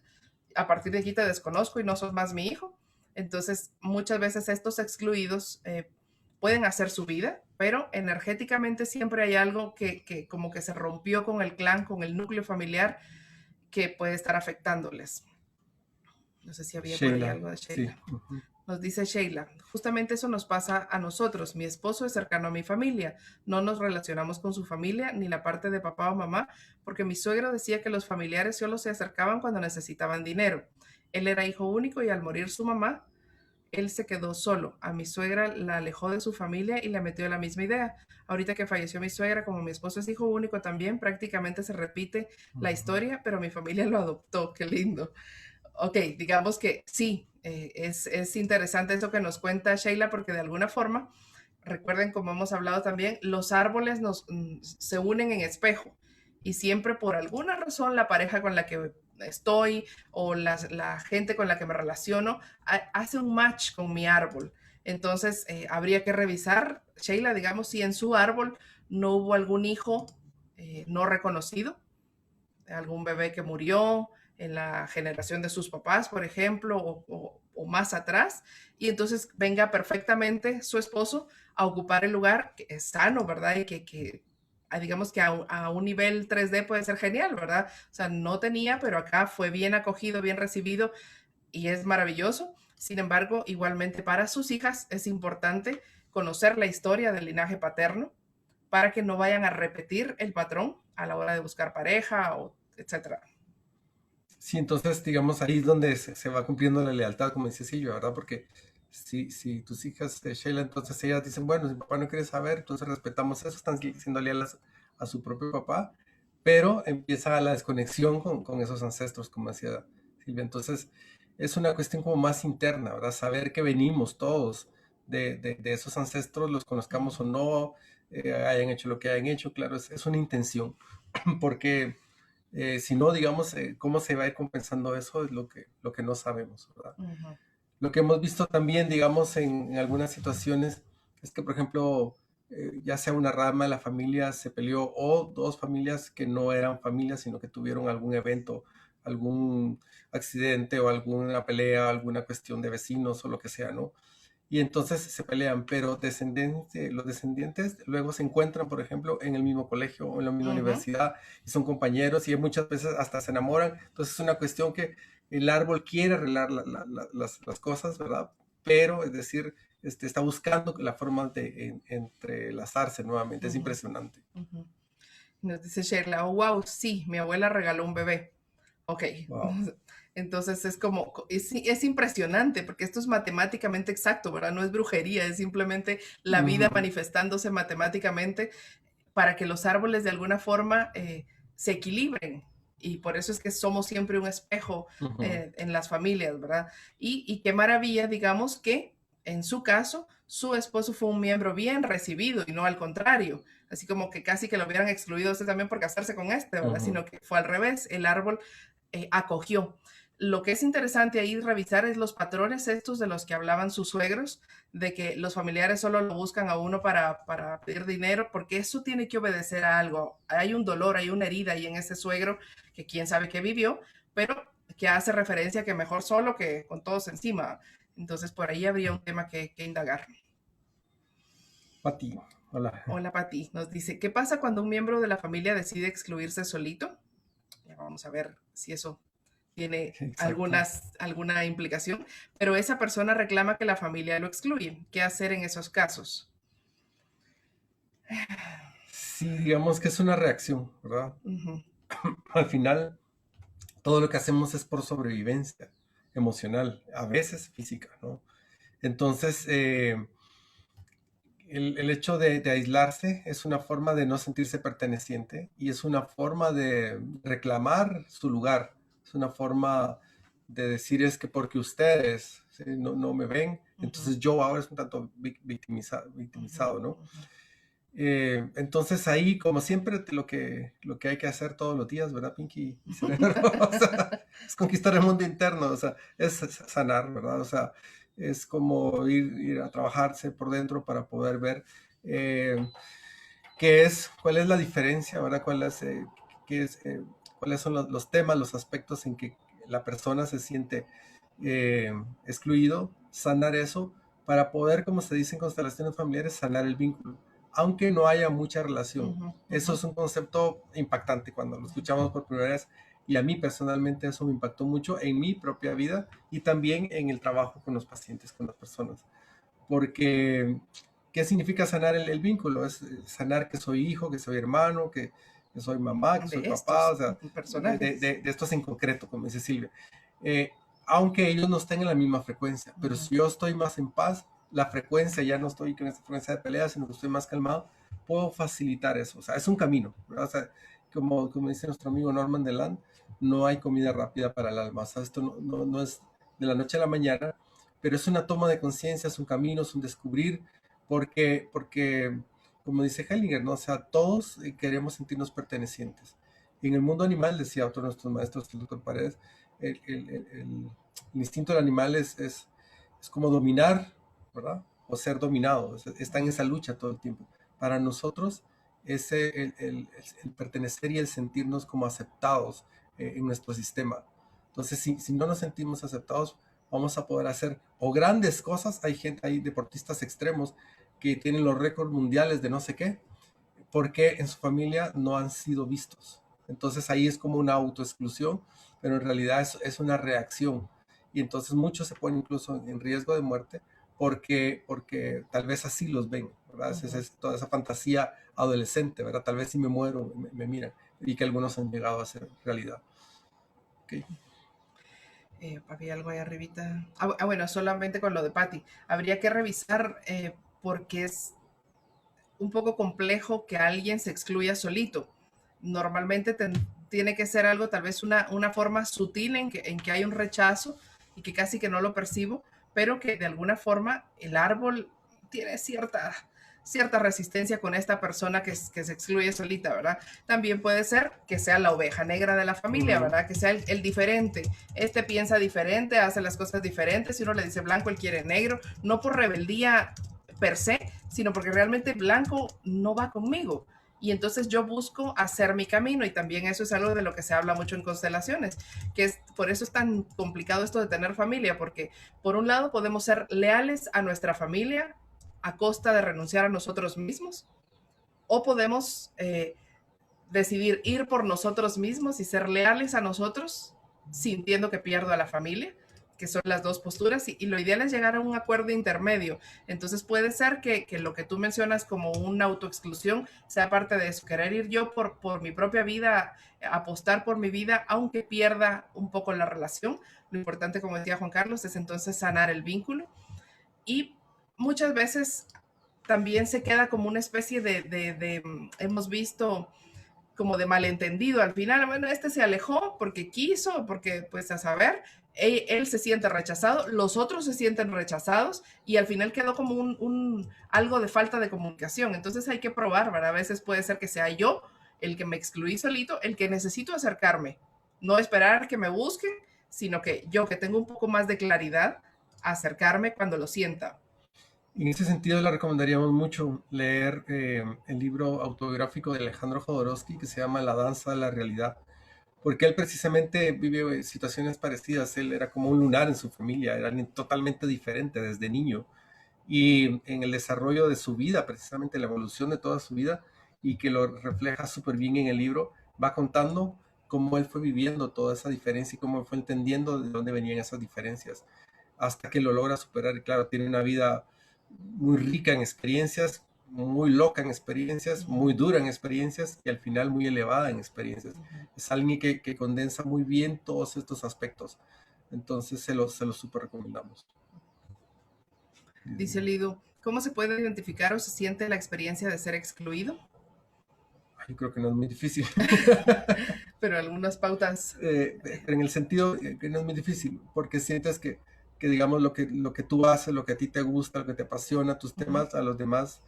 a partir de aquí te desconozco y no sos más mi hijo. Entonces, muchas veces estos excluidos pueden hacer su vida, pero energéticamente siempre hay algo que como que se rompió con el clan, con el núcleo familiar, que puede estar afectándoles. No sé si había por ahí Sheila, algo de sí. Sheila. Nos dice Sheila, justamente eso nos pasa a nosotros. Mi esposo es cercano a mi familia. No nos relacionamos con su familia ni la parte de papá o mamá, porque mi suegro decía que los familiares solo se acercaban cuando necesitaban dinero. Él era hijo único y al morir su mamá, él se quedó solo. A mi suegra la alejó de su familia y le metió la misma idea. Ahorita que falleció mi suegra, como mi esposo es hijo único también, prácticamente se repite la Ujú. historia, pero mi familia lo adoptó. Qué lindo. Ok, digamos que sí, es interesante eso que nos cuenta Sheila, porque de alguna forma, recuerden como hemos hablado también, los árboles se unen en espejo y siempre por alguna razón la pareja con la que estoy o la gente con la que me relaciono hace un match con mi árbol. Entonces, habría que revisar, Sheila, digamos, si en su árbol no hubo algún hijo no reconocido, algún bebé que murió en la generación de sus papás, por ejemplo, o más atrás, y entonces venga perfectamente su esposo a ocupar el lugar que es sano, ¿verdad? Y que digamos que a un nivel 3D puede ser genial, ¿verdad? O sea, no tenía, pero acá fue bien acogido, bien recibido y es maravilloso. Sin embargo, igualmente para sus hijas es importante conocer la historia del linaje paterno para que no vayan a repetir el patrón a la hora de buscar pareja o etcétera. Sí, entonces, digamos, ahí es donde se va cumpliendo la lealtad, como dice Silvia, ¿verdad? Porque si tus hijas, Sheila, entonces ellas dicen, bueno, si mi papá no quiere saber, entonces respetamos eso, están siendo leales a su propio papá, pero empieza la desconexión con esos ancestros, como decía Silvia. Entonces, es una cuestión como más interna, ¿verdad? Saber que venimos todos de esos ancestros, los conozcamos o no, hayan hecho lo que hayan hecho, claro, es una intención, porque si no, digamos, cómo se va a ir compensando eso es lo que no sabemos, ¿verdad? Uh -huh. Lo que hemos visto también, digamos, en algunas situaciones es que, por ejemplo, ya sea una rama de la familia se peleó o dos familias que no eran familias, sino que tuvieron algún evento, algún accidente o alguna pelea, alguna cuestión de vecinos o lo que sea, ¿no? Y entonces se pelean, pero los descendientes luego se encuentran, por ejemplo, en el mismo colegio o en la misma Uh -huh. universidad y son compañeros y muchas veces hasta se enamoran. Entonces es una cuestión que el árbol quiere arreglar las cosas, ¿verdad? pero es decir, está buscando la forma de entrelazarse nuevamente. Es Ujú, impresionante. ujú. Nos dice Sheila, oh, wow, sí, mi abuela regaló un bebé. Ok. Wow. Entonces es como, es impresionante porque esto es matemáticamente exacto, ¿verdad? No es brujería, es simplemente la vida Ujú, manifestándose matemáticamente para que los árboles de alguna forma se equilibren. Y por eso es que somos siempre un espejo ujú, en las familias, ¿verdad? Y qué maravilla, digamos, que en su caso, su esposo fue un miembro bien recibido y no al contrario. Así como que casi que lo hubieran excluido a usted también por casarse con este, ¿verdad? ujú. Sino que fue al revés, el árbol acogió. Lo que es interesante ahí revisar es los patrones estos de los que hablaban sus suegros, de que los familiares solo lo buscan a uno para pedir dinero, porque eso tiene que obedecer a algo. Hay un dolor, hay una herida ahí en ese suegro que quién sabe qué vivió, pero que hace referencia que mejor solo que con todos encima. Entonces por ahí habría un tema que indagar. Pati, hola. Hola Pati, nos dice, ¿qué pasa cuando un miembro de la familia decide excluirse solito? Ya vamos a ver si eso tiene Exacto. alguna implicación, pero esa persona reclama que la familia lo excluye. ¿Qué hacer en esos casos? Sí, digamos que es una reacción, ¿verdad? Ujú, Al final, todo lo que hacemos es por sobrevivencia emocional, a veces física, ¿no? Entonces, el hecho de aislarse es una forma de no sentirse perteneciente y es una forma de reclamar su lugar, es una forma de decir es que porque ustedes, ¿sí? No me ven, ujú, entonces yo ahora es un tanto ujú, victimizado, ¿no? ujú, Entonces ahí, como siempre, lo que hay que hacer todos los días, ¿verdad, Pinky y Cerebro? O sea, es conquistar el mundo interno, o sea, es sanar, ¿verdad? O sea, es como ir a trabajarse por dentro para poder ver eh, cuál es la diferencia, ¿verdad? Qué es, cuáles son los temas, los aspectos en que la persona se siente excluido, sanar eso, para poder, como se dice en constelaciones familiares, sanar el vínculo, aunque no haya mucha relación. ujú, Eso ujú, es un concepto impactante cuando lo escuchamos por primera vez y a mí personalmente eso me impactó mucho en mi propia vida y también en el trabajo con los pacientes, con las personas. Porque, ¿qué significa sanar el vínculo? Es sanar que soy hijo, que soy hermano, que soy mamá, que soy de papá, o estos sea, personajes. de estos en concreto, como dice Silvia. Eh, Aunque ellos no estén en la misma frecuencia, pero Ujú, si yo estoy más en paz, la frecuencia, ya no estoy con esta frecuencia de pelea, sino que estoy más calmado, puedo facilitar eso. O sea, es un camino, ¿verdad? O sea, como dice nuestro amigo Norman Deland, no hay comida rápida para el alma. O sea, esto no es de la noche a la mañana, pero es una toma de conciencia, es un camino, es un descubrir, porque como dice Hellinger, ¿no? O sea, todos queremos sentirnos pertenecientes. En el mundo animal, decía otro de nuestros maestros, el doctor Paredes, el instinto del animal es como dominar, ¿verdad? O ser dominado, está en ujú, esa lucha todo el tiempo. Para nosotros, el pertenecer y el sentirnos como aceptados en nuestro sistema. Entonces, si no nos sentimos aceptados, vamos a poder hacer o grandes cosas. Hay deportistas extremos que tienen los récords mundiales de no sé qué, porque en su familia no han sido vistos. Entonces ahí es como una autoexclusión, pero en realidad es una reacción. Y entonces muchos se ponen incluso en riesgo de muerte porque tal vez así los ven, ¿verdad? ujú. Toda esa fantasía adolescente, ¿verdad? Tal vez si me muero, me miran, y que algunos han llegado a ser realidad. Okay. Había algo ahí arribita. Bueno, solamente con lo de Patty. Habría que revisar porque es un poco complejo que alguien se excluya solito. Normalmente tiene que ser algo, tal vez una forma sutil en que hay un rechazo y que casi que no lo percibo, pero que de alguna forma el árbol tiene cierta resistencia con esta persona que se excluye solita, ¿verdad? También puede ser que sea la oveja negra de la familia, Ujú, ¿verdad? Que sea el diferente. Este piensa diferente, hace las cosas diferentes. Si uno le dice blanco, él quiere negro, no por rebeldía per se, sino porque realmente blanco no va conmigo. Y entonces yo busco hacer mi camino y también eso es algo de lo que se habla mucho en constelaciones, que es por eso es tan complicado esto de tener familia, porque por un lado podemos ser leales a nuestra familia a costa de renunciar a nosotros mismos, o podemos decidir ir por nosotros mismos y ser leales a nosotros sintiendo que pierdo a la familia, que son las dos posturas, y lo ideal es llegar a un acuerdo intermedio. Entonces puede ser que lo que tú mencionas como una autoexclusión sea parte de eso, querer ir yo por mi propia vida, apostar por mi vida, aunque pierda un poco la relación. Lo importante, como decía Juan Carlos, es entonces sanar el vínculo. Y muchas veces también se queda como una especie de hemos visto como de malentendido al final. Bueno, este se alejó porque quiso, porque pues a saber, él se siente rechazado, los otros se sienten rechazados y al final quedó como algo de falta de comunicación. Entonces hay que probar, ¿verdad? A veces puede ser que sea yo el que me excluí solito, el que necesito acercarme, no esperar que me busquen, sino que yo que tengo un poco más de claridad, acercarme cuando lo sienta. En ese sentido, le recomendaríamos mucho leer el libro autobiográfico de Alejandro Jodorowsky que se llama La danza de la realidad, porque él precisamente vive situaciones parecidas. Él era como un lunar en su familia, era alguien totalmente diferente desde niño. Y en el desarrollo de su vida, precisamente la evolución de toda su vida, y que lo refleja súper bien en el libro, va contando cómo él fue viviendo toda esa diferencia y cómo fue entendiendo de dónde venían esas diferencias, hasta que lo logra superar. Y claro, tiene una vida muy rica en experiencias, muy loca en experiencias, muy dura en experiencias y al final muy elevada en experiencias. Es alguien que condensa muy bien todos estos aspectos. Entonces se los súper recomendamos. Dice Lido, ¿cómo se puede identificar o se siente la experiencia de ser excluido? Yo creo que no es muy difícil. Pero algunas pautas. Pero en el sentido que no es muy difícil, porque sientes que digamos, lo que tú haces, lo que a ti te gusta, lo que te apasiona, tus temas, a los demás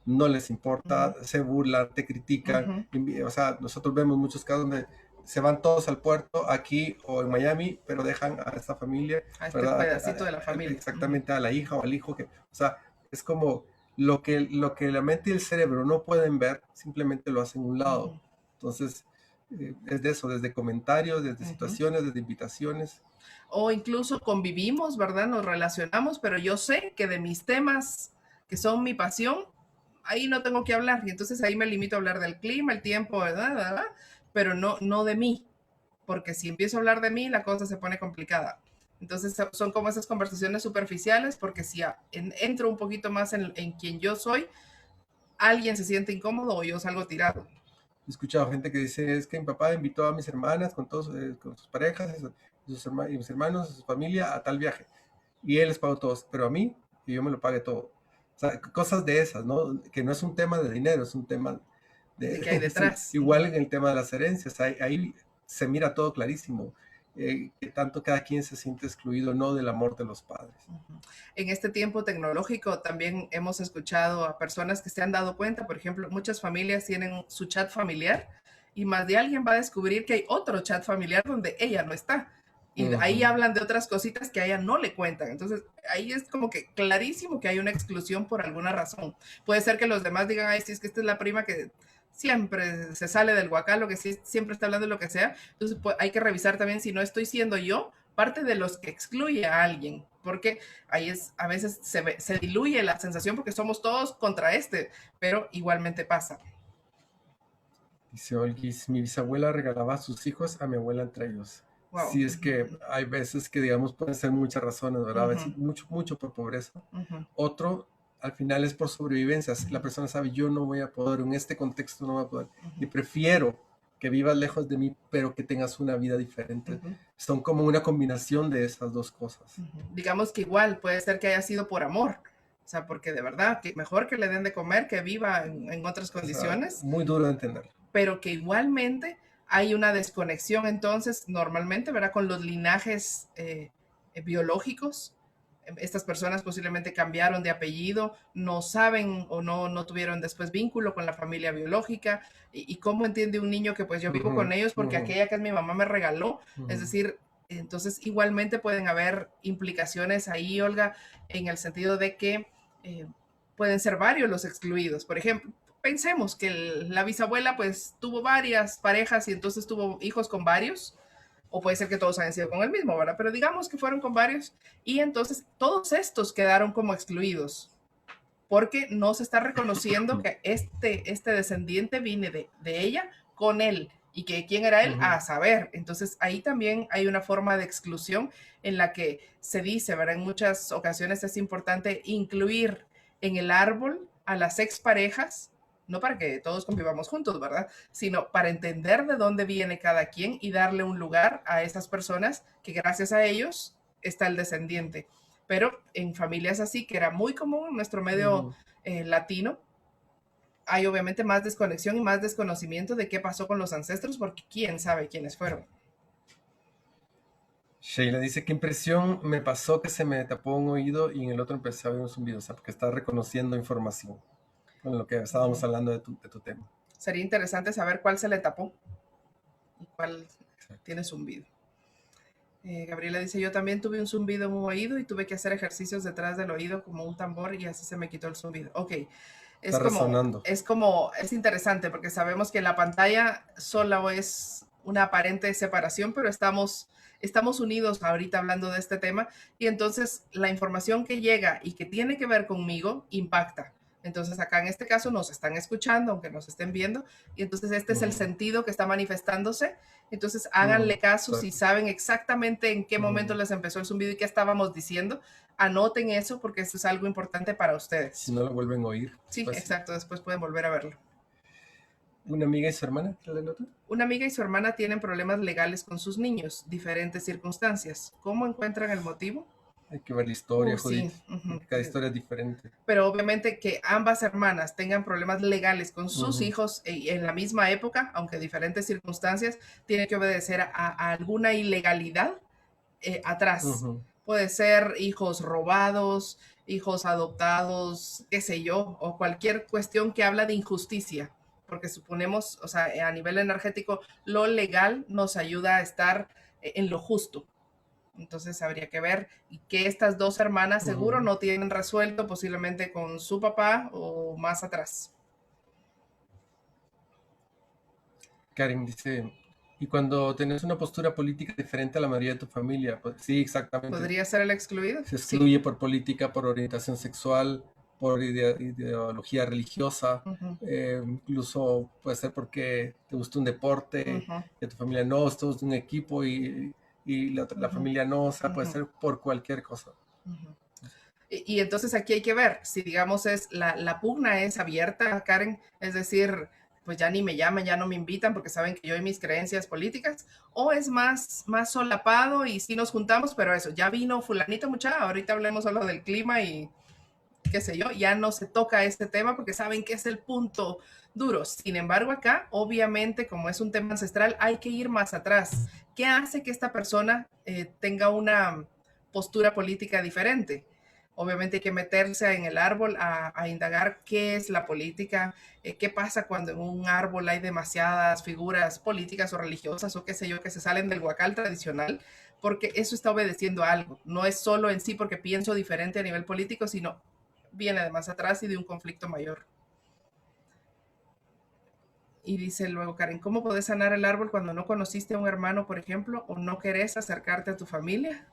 no les importa, se burlan, te critican. O sea, nosotros vemos muchos casos donde se van todos al puerto, aquí o en Miami, pero dejan a esta familia, A este ¿verdad? pedacito de la familia. Exactamente, a la hija o al hijo. O sea, es como lo que la mente y el cerebro no pueden ver, simplemente lo hacen a un lado. Entonces, es de eso, desde comentarios, desde situaciones, desde invitaciones. O incluso convivimos, ¿verdad? Nos relacionamos, pero yo sé que de mis temas que son mi pasión, ahí no tengo que hablar. Y entonces ahí me limito a hablar del clima, el tiempo, ¿verdad? Pero no de mí, porque si empiezo a hablar de mí, la cosa se pone complicada. Entonces son como esas conversaciones superficiales, porque si entro un poquito más en quien yo soy, alguien se siente incómodo o yo salgo tirado. He escuchado gente que dice, es que mi papá invitó a mis hermanas con todos, con sus parejas y mis hermanos, su familia a tal viaje. Y él les pagó todos, pero a mí, que yo me lo pague todo. O sea, cosas de esas, ¿no? Que no es un tema de dinero, es un tema de qué hay detrás. Sí, igual en el tema de las herencias, ahí se mira todo clarísimo. Que tanto cada quien se siente excluido, no del amor de los padres. En este tiempo tecnológico también hemos escuchado a personas que se han dado cuenta, por ejemplo, muchas familias tienen su chat familiar y más de alguien va a descubrir que hay otro chat familiar donde ella no está. Y ahí hablan de otras cositas que a ella no le cuentan. Entonces, ahí es como que clarísimo que hay una exclusión por alguna razón. Puede ser que los demás digan, ay, sí, es que esta es la prima que siempre se sale del guacal, lo que sí, siempre está hablando de lo que sea. Entonces, pues, hay que revisar también si no estoy siendo yo parte de los que excluye a alguien, porque ahí es, a veces se diluye la sensación porque somos todos contra este, pero igualmente pasa. Dice Olguis, mi bisabuela regalaba a sus hijos a mi abuela entre ellos. Wow. Sí, es que hay veces que, digamos, pueden ser muchas razones, ¿verdad? A veces mucho por pobreza. Otro, al final es por sobrevivencia. Si la persona sabe, yo no voy a poder, en este contexto no voy a poder, y prefiero que vivas lejos de mí, pero que tengas una vida diferente. Son como una combinación de esas dos cosas. Digamos que igual puede ser que haya sido por amor. O sea, porque de verdad, que mejor que le den de comer, que viva en otras condiciones. O sea, muy duro de entender. Pero que igualmente hay una desconexión entonces, normalmente, ¿verdad? Con los linajes biológicos. Estas personas posiblemente cambiaron de apellido, no saben o no tuvieron después vínculo con la familia biológica. Y cómo entiende un niño que pues yo vivo con ellos porque aquella que es mi mamá me regaló. Es decir, entonces igualmente pueden haber implicaciones ahí, Olga, en el sentido de que pueden ser varios los excluidos. Por ejemplo, pensemos que la bisabuela pues tuvo varias parejas y entonces tuvo hijos con varios, o puede ser que todos hayan sido con el mismo, ¿verdad? Pero digamos que fueron con varios y entonces todos estos quedaron como excluidos porque no se está reconociendo que este descendiente viene de ella con él ¿Y que quién era él? Ujú. A saber. Entonces ahí también hay una forma de exclusión en la que se dice, ¿verdad? En muchas ocasiones es importante incluir en el árbol a las exparejas, no para que todos convivamos juntos, ¿verdad? Sino para entender de dónde viene cada quien y darle un lugar a esas personas que gracias a ellos está el descendiente. Pero en familias así, que era muy común en nuestro medio Ujú. latino, hay obviamente más desconexión y más desconocimiento de qué pasó con los ancestros, porque quién sabe quiénes fueron. Sheila dice, qué impresión me pasó que se me tapó un oído y en el otro empecé a oír un zumbido, o sea, porque está reconociendo información con lo que estábamos hablando de tu tema. Sería interesante saber cuál se le tapó y cuál Exacto. tiene zumbido. Gabriela dice, yo también tuve un zumbido en un oído y tuve que hacer ejercicios detrás del oído como un tambor y así se me quitó el zumbido. Ok, Está resonando. es interesante porque sabemos que la pantalla solo es una aparente separación, pero estamos unidos ahorita hablando de este tema y entonces la información que llega y que tiene que ver conmigo impacta. Entonces acá en este caso nos están escuchando, aunque nos estén viendo, y entonces este es el Ujú. sentido que está manifestándose. Entonces háganle Ujú. caso si Exacto. saben exactamente en qué momento Ujú. les empezó el zumbido y qué estábamos diciendo. Anoten eso porque eso es algo importante para Si ustedes. no lo vuelven a oír Sí, después. exacto, después pueden volver a verlo. Una amiga y su hermana, ¿qué le nota? Una amiga y su hermana tienen problemas legales con sus niños, diferentes circunstancias. ¿Cómo encuentran el motivo? Hay que ver la historia, Sí. Judith, porque cada historia es diferente. Pero obviamente que ambas hermanas tengan problemas legales con sus Ujú. hijos en la misma época, aunque diferentes circunstancias, tiene que obedecer a alguna ilegalidad atrás. Ujú. Puede ser hijos robados, hijos adoptados, qué sé yo, o cualquier cuestión que habla de injusticia, porque suponemos, o sea, a nivel energético, lo legal nos ayuda a estar en lo justo. Entonces habría que ver y que estas dos hermanas seguro Ujú. no tienen resuelto, posiblemente con su papá o más atrás. Karen dice, y cuando tenés una postura política diferente a la mayoría de tu familia, pues sí, exactamente. ¿Podría ser el excluido? Se Sí. excluye por política, por orientación sexual, por ideología religiosa, Ujú, incluso puede ser porque te gusta un deporte, ujú, y a tu familia no, estás de un equipo y la ujú, familia no, o sea, puede ujú, ser por cualquier cosa. ujú. Y entonces aquí hay que ver si, digamos, la pugna es abierta, Karen, es decir, pues ya ni me llaman, ya no me invitan porque saben que yo y mis creencias políticas, o es más solapado y sí nos juntamos, pero eso, ya vino fulanito mucha, ahorita hablemos solo del clima y qué sé yo, ya no se toca este tema porque saben que es el punto duro. Sin embargo, acá, obviamente, como es un tema ancestral, hay que ir más atrás. ¿Qué hace que esta persona tenga una postura política diferente? Obviamente hay que meterse en el árbol a indagar qué es la política, qué pasa cuando en un árbol hay demasiadas figuras políticas o religiosas o qué sé yo que se salen del huacal tradicional, porque eso está obedeciendo a algo. No es solo en sí porque pienso diferente a nivel político, sino viene de más atrás y de un conflicto mayor. Y dice luego Karen, ¿cómo podés sanar el árbol cuando no conociste a un hermano, por ejemplo, o no querés acercarte a tu familia?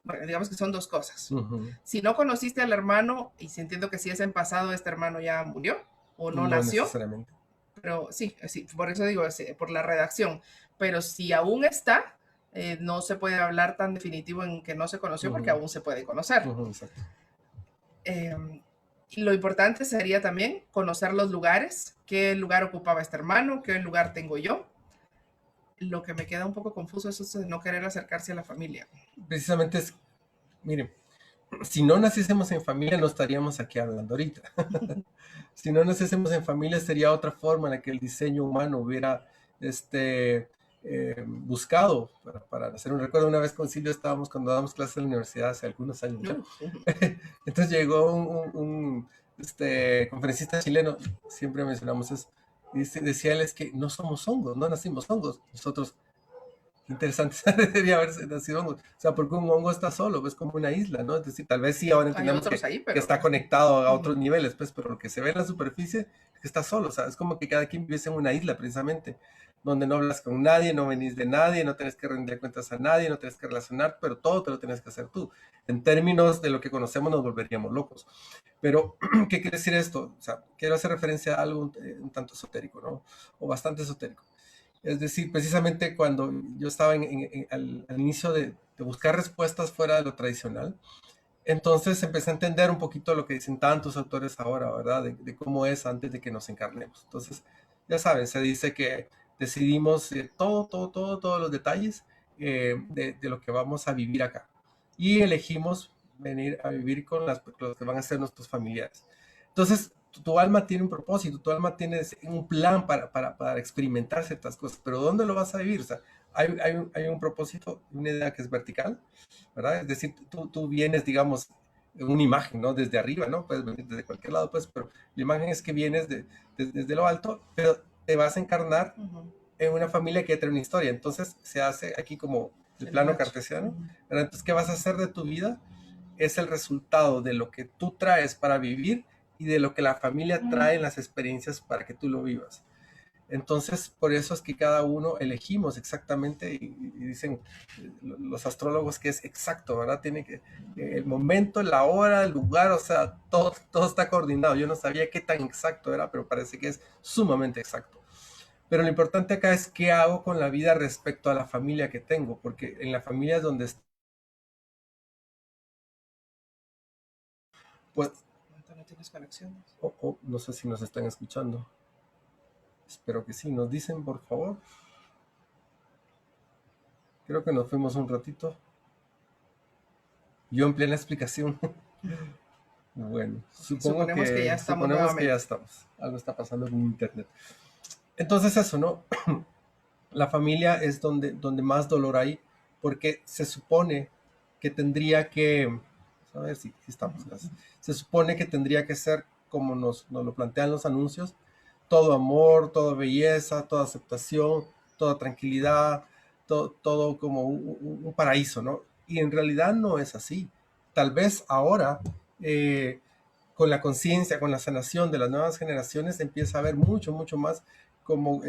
Bueno, digamos que son dos cosas. Ujú. Si no conociste al hermano, y si entiendo que si es en pasado, este hermano ya murió o no No nació, necesariamente. pero sí, sí por eso digo, sí, por la redacción. Pero si aún está, no se puede hablar tan definitivo en que no se conoció porque Ujú. aún se puede conocer. Ujú. Exacto. Y lo importante sería también conocer los lugares, qué lugar ocupaba este hermano, qué lugar tengo yo. Lo que me queda un poco confuso es eso de no querer acercarse a la familia. Precisamente es, miren, si no naciésemos en familia no estaríamos aquí hablando ahorita. Si no naciésemos en familia sería otra forma en la que el diseño humano hubiera buscado para hacer un recuerdo. Una vez con Silvio estábamos cuando dábamos clases en la universidad hace algunos años ya. Entonces llegó un conferencista chileno, siempre mencionamos eso, decía él es que no somos hongos, no nacimos hongos. Nosotros interesante, debería haber nacido hongo. O sea, porque un hongo está solo, es como una isla, ¿no? Es decir, tal vez sí ahora Hay entendemos otros ahí, que pero... está conectado a Ujú, otros niveles, pues, pero lo que se ve en la superficie es que está solo, o sea, es como que cada quien vive en una isla, precisamente, donde no hablas con nadie, no venís de nadie, no tienes que rendir cuentas a nadie, no tienes que relacionar, pero todo te lo tienes que hacer tú. En términos de lo que conocemos, nos volveríamos locos. Pero, ¿qué quiere decir esto? O sea, quiero hacer referencia a algo un tanto esotérico, ¿no? O bastante esotérico. Es decir, precisamente cuando yo estaba al inicio de buscar respuestas fuera de lo tradicional, entonces empecé a entender un poquito lo que dicen tantos autores ahora, ¿verdad? De cómo es antes de que nos encarnemos. Entonces, ya saben, se dice que decidimos todos los detalles de lo que vamos a vivir acá. Y elegimos venir a vivir con los que van a ser nuestros familiares. Entonces, tu alma tiene un propósito, tu alma tiene un plan para experimentar ciertas cosas, pero ¿dónde lo vas a vivir? O sea, hay un propósito, una idea que es vertical, ¿verdad? Es decir, tú vienes, digamos, en una imagen, ¿no? Desde arriba, ¿no? Puedes venir desde cualquier lado, pues, pero la imagen es que vienes desde lo alto, pero te vas a encarnar en una familia que trae una historia. Entonces se hace aquí como el plano cartesiano, ¿verdad? Entonces, ¿qué vas a hacer de tu vida? Es el resultado de lo que tú traes para vivir y de lo que la familia trae en las experiencias para que tú lo vivas. Entonces, por eso es que cada uno elegimos exactamente, y dicen los astrólogos que es exacto, ¿verdad? Tiene que, el momento, la hora, el lugar, o sea, todo está coordinado. Yo no sabía qué tan exacto era, pero parece que es sumamente exacto. Pero lo importante acá es qué hago con la vida respecto a la familia que tengo, porque en la familia es donde, pues, No tienes conexiones. no sé si nos están escuchando. Espero que sí. Nos dicen, por favor. Creo que nos fuimos un ratito. Yo en plena explicación. Bueno, Suponemos que ya estamos suponemos que ya nuevamente. estamos. Algo está pasando con internet. Entonces eso, ¿no? La familia es donde más dolor hay, porque se supone que tendría que, a ver si estamos casi, se supone que tendría que ser como nos lo plantean los anuncios, todo amor, toda belleza, toda aceptación, toda tranquilidad, todo como un paraíso, ¿no? Y en realidad no es así. Tal vez ahora, con la conciencia, con la sanación de las nuevas generaciones, empieza a haber mucho más como